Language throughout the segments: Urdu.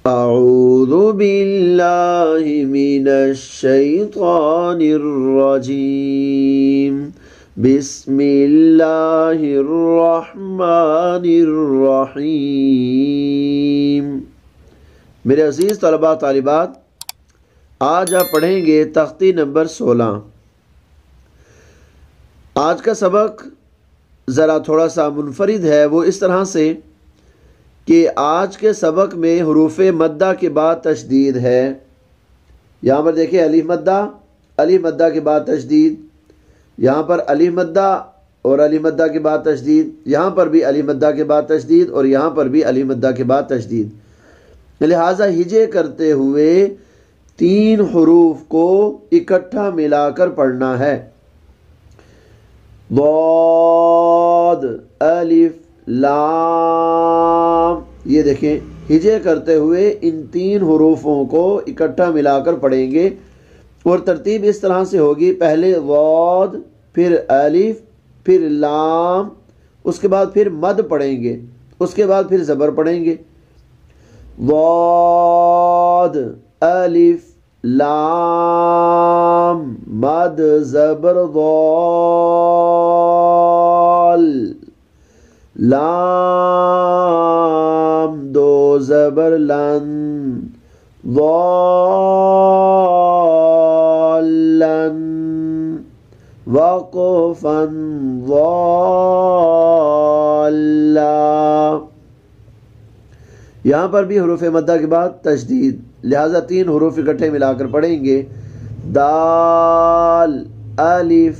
اعوذ باللہ من الشیطان الرجیم بسم اللہ الرحمن الرحیم۔ میرے عزیز طلباء طالبات، آج آپ پڑھیں گے تختی نمبر 16۔ آج کا سبق ذرا تھوڑا سا منفرد ہے، وہ اس طرح سے کہ آج کے سبق میں حروف مدہ کے بعد تشدید ہے۔ یہاں پر دیکھیں الف مدہ کے بعد تشدید، یہاں پر الف مدہ اور الف مدہ کے بعد تشدید، یہاں پر بھی الف مدہ کے بعد تشدید اور یہاں پر بھی الف مدہ کے بعد تشدید۔ لہٰذا ہجے کرتے ہوئے 3 حروف کو اکٹھا ملا کر پڑھنا ہے۔ ضاد، الف، لام، یہ دیکھیں ہجے کرتے ہوئے ان 3 حروفوں کو اکٹھا ملا کر پڑھیں گے، اور ترتیب اس طرح سے ہوگی: پہلے ضاد، پھر الف، پھر لام، اس کے بعد پھر مد پڑھیں گے، اس کے بعد پھر زبر پڑھیں گے۔ ضاد، الف، لام، مد، زبر، ضال، لام، 2 زبر، لن، ضالن، وقفا، ضالا۔ یہاں پر بھی حروف مدہ کے بعد تشدید، لہذا 3 حروف اکٹھے ملا کر پڑھیں گے: دال، الف،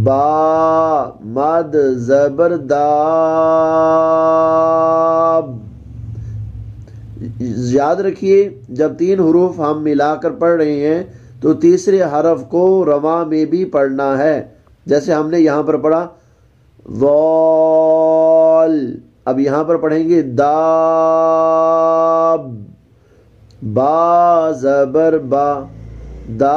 با، مد، زبر، داب۔ یاد رکھیے جب 3 حروف ہم ملا کر پڑھ رہے ہیں تو تیسرے حرف کو رواں میں بھی پڑھنا ہے، جیسے ہم نے یہاں پر پڑھا ضال، اب یہاں پر پڑھیں گے داب، با، زبر، با، دابا۔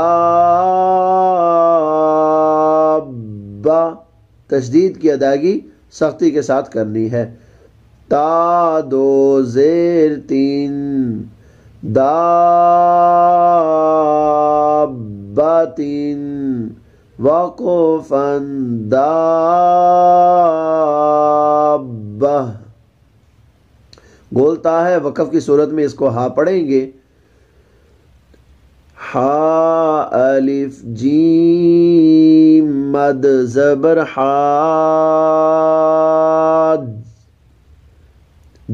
تشدید کی ادائیگی سختی کے ساتھ کرنی ہے۔ تا، 2 زیر، 3، دابا، 3، وقفا، دابا۔ گولتا ہے، وقف کی صورت میں اس کو ہا پڑھیں گے: ہا، الف، جیم، مد، زبر، حاد،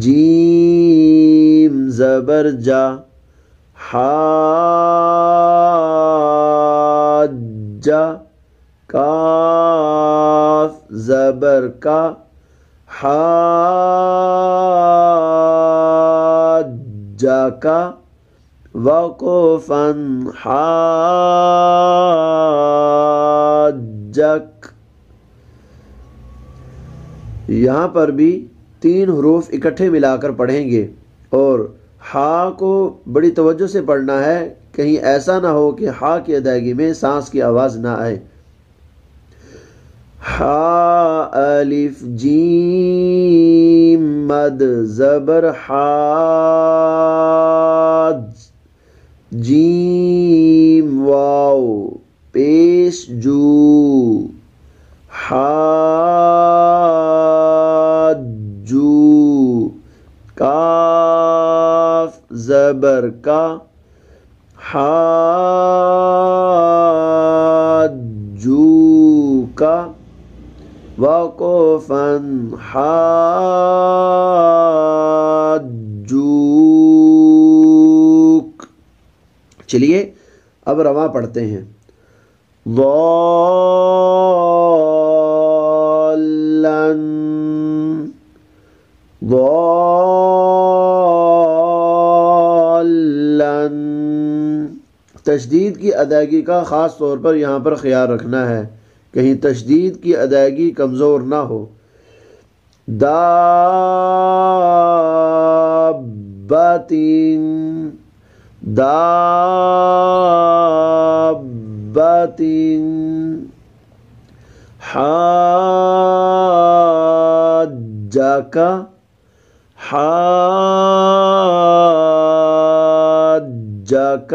جیم، زبر، جا، حاجا، کاف، زبر، کا، حاجا، کا، وقفا، حاجک۔ یہاں پر بھی 3 حروف اکٹھے ملا کر پڑھیں گے، اور ہا کو بڑی توجہ سے پڑھنا ہے، کہیں ایسا نہ ہو کہ ہا کی ادائیگی میں سانس کی آواز نہ آئے۔ ہا، الف، جیم، مد، زبر، حاج، جیم، واو، پیش، جو، حاجو، کاف، زبر، کا، حاجو، کا، وقفا، حاجوک۔ چلیے اب رواں پڑھتے ہیں: ضالن، ضالن۔ تشدید کی ادائیگی کا خاص طور پر یہاں پر خیال رکھنا ہے، کہیں تشدید کی ادائیگی کمزور نہ ہو۔ دابتین، دابتین، حاجک، حاجک، حاجک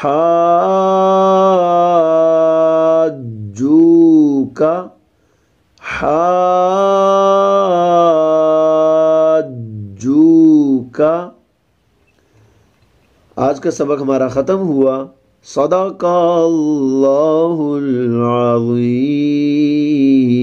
حاجوک حاجوک۔ آج کا سبق ہمارا ختم ہوا۔ صدق اللہ العظیم۔